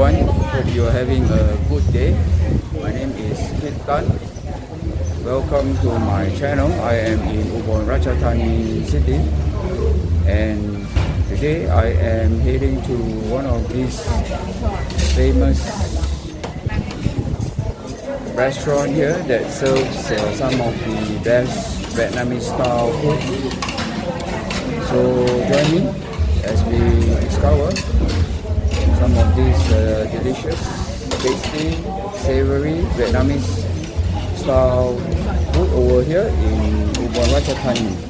everyone. Hope you are having a good day. My name is Thit. Welcome to my channel. I am in Ubon Ratchathani city, and today I am heading to one of these famous restaurant here that serves some of the best Vietnamese style food. So join me as we discover some of these delicious, tasty, savory Vietnamese style food over here in Ubon Ratchathani.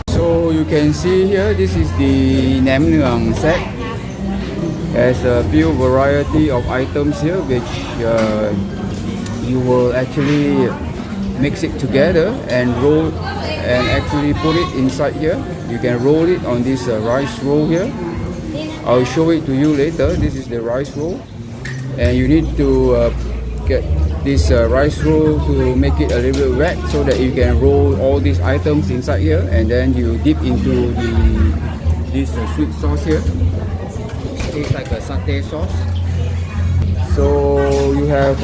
So you can see here, this is the nem nuong set. There's a few variety of items here which you will actually mix it together and roll and actually put it inside here. You can roll it on this rice roll here. I'll show it to you later. This is the rice roll, and you need to get this rice roll to make it a little bit wet so that you can roll all these items inside here, and then you dip into this sweet sauce here. It's like a satay sauce. So you have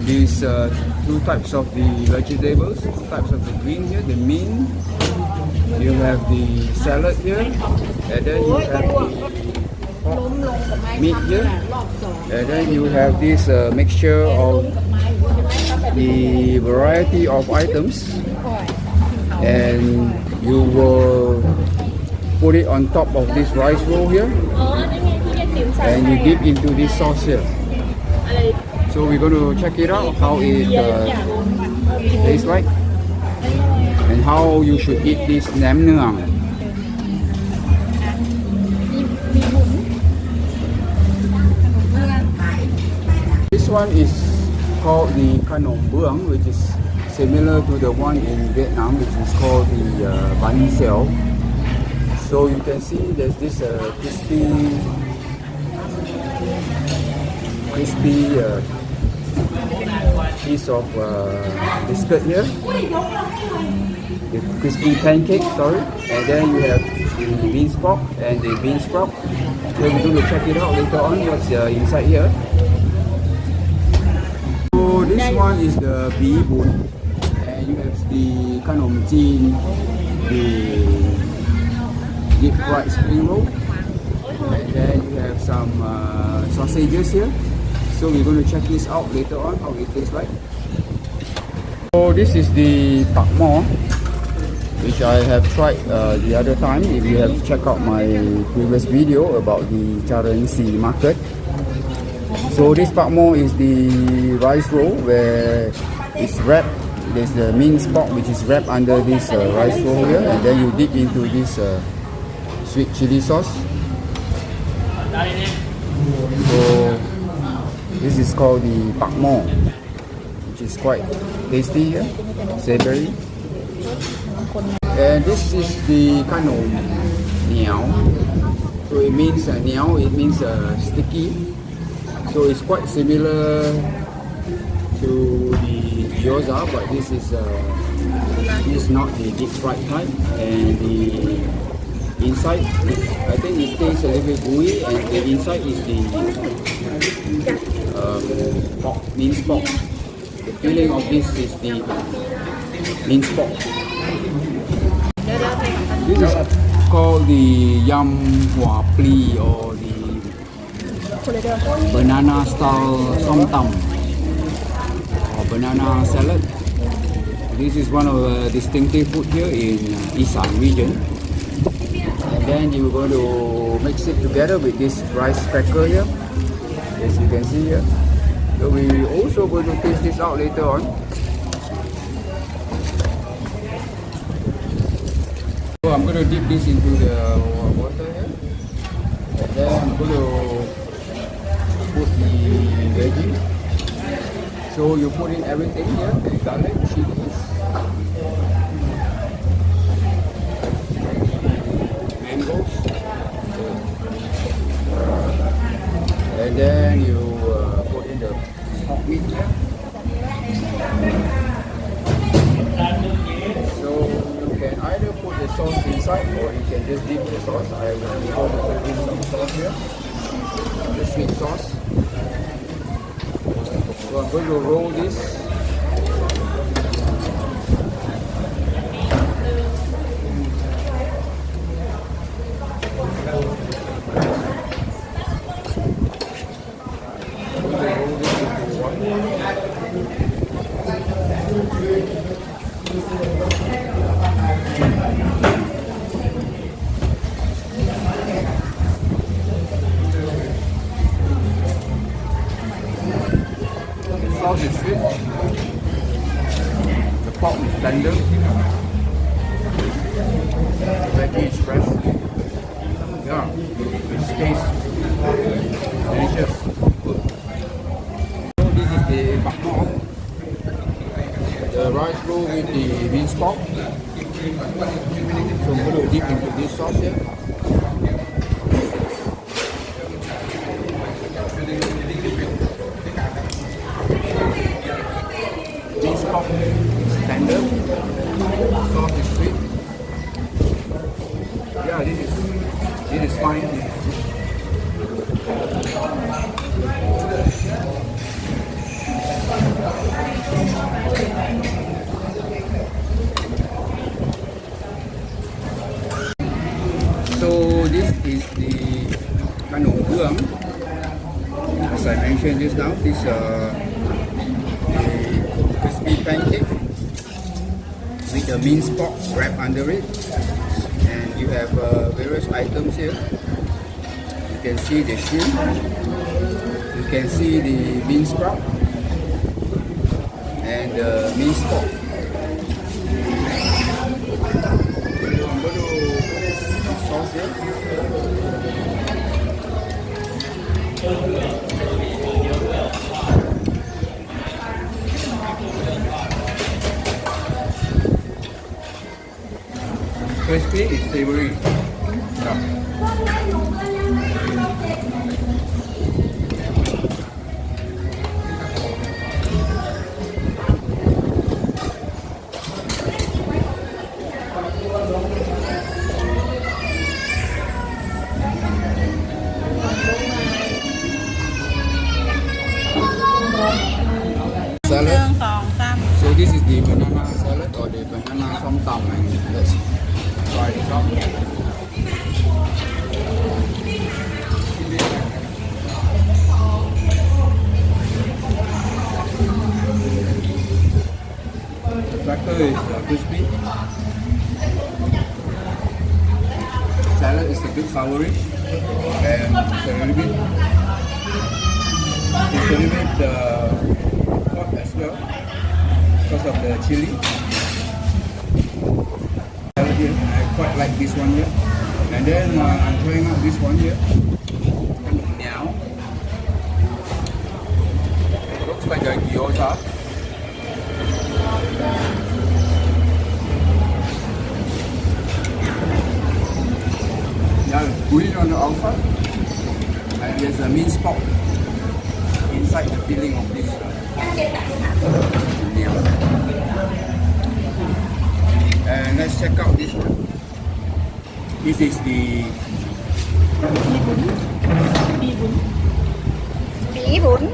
these two types of the vegetables, two types of the green here, the mint. You have the salad here, and then you have the meat here, and then you have this mixture of the variety of items, and you will put it on top of this rice roll here, and you dip into this sauce here. So we're going to check it out, how it tastes like, and how you should eat this nem nuong. This one is called the kanom bueang, which is similar to the one in Vietnam, which is called the banh. So you can see there's this crispy piece of biscuit here, the crispy pancake, sorry, and then you have the bean sprout and the bean sprout. So we're going to check it out later on what's inside here. So this one is the Ubon, and you have the kanom, the deep fried spring roll, and then you have some sausages here. So we're going to check this out later on, how it tastes like. So this is the pak mo, which I have tried the other time. If you have checked out my previous video about the Charansi market. So this pak mo is the rice roll where it's wrapped. There's the minced pork which is wrapped under this rice roll here, and then you dip into this sweet chili sauce. So this is called the pak mo, which is quite tasty here, savory. And this is the kanom niao. So it means niao, it means sticky. So it's quite similar to the gyoza, but this is not the deep fried type. And the inside, I think it tastes a little bit gooey, and the inside is the pork, minced pork. The filling of this is the minced pork. This is called the yam hua pli, or the banana style som tam, or banana salad. This is one of the distinctive food here in Isan region. And then you're going to mix it together with this rice cracker here, as you can see here. So we also going to taste this out later on. So I'm going to dip this into the water here. And then I'm going to put the veggie. So you put in everything here, the garlic, chilies, mangoes, and then you put in the hot meat here. So you can either put the sauce inside or you can just dip the sauce. I will be going to put in some sauce here, the sweet sauce. So I'm going to roll this. Sauce is sweet, the pork is tender, the veggie is fresh. Yeah, it tastes delicious. So this is the banh, the rice roll with the minced pork. So I'm going to dip into this sauce here. Minced pork is tender, sauce is sweet. Yeah, this is fine. So this is the kanom bueang. As I mentioned just now, this crispy pancake with the minced pork wrapped under it, and you have various items here. You can see the shrimp, you can see the bean sprout, and the minced pork. I'm going to put this sauce here. Crispy, it's savory. Yeah. Salad. So this is the banana salad or the banana som tam, and let's try it out. The cracker is crispy. Salad is a bit soury, and it's a little bit hot as well because of the chilli. I quite like this one here, and then I'm trying out this one here. Now looks like a gyoza. Yeah, green on the outside, and there's a minced pork inside the filling of this. And let's check out this one. This is the bee bun.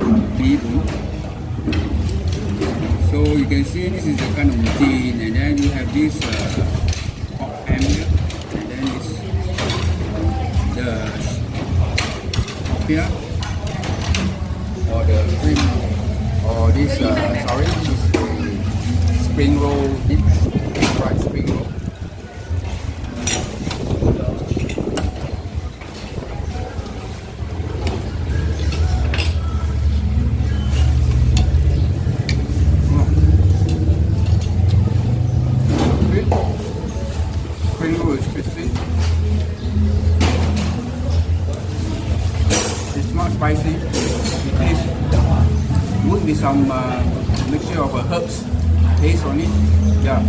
So you can see this is the kanom, and then you have this pork ham here, and then this the here or the cream or this sorry, this is the spring roll dip, fried spring roll. Spring roll is is crispy. It's not spicy. It tastes good with some mixture of herbs taste on it. Yeah.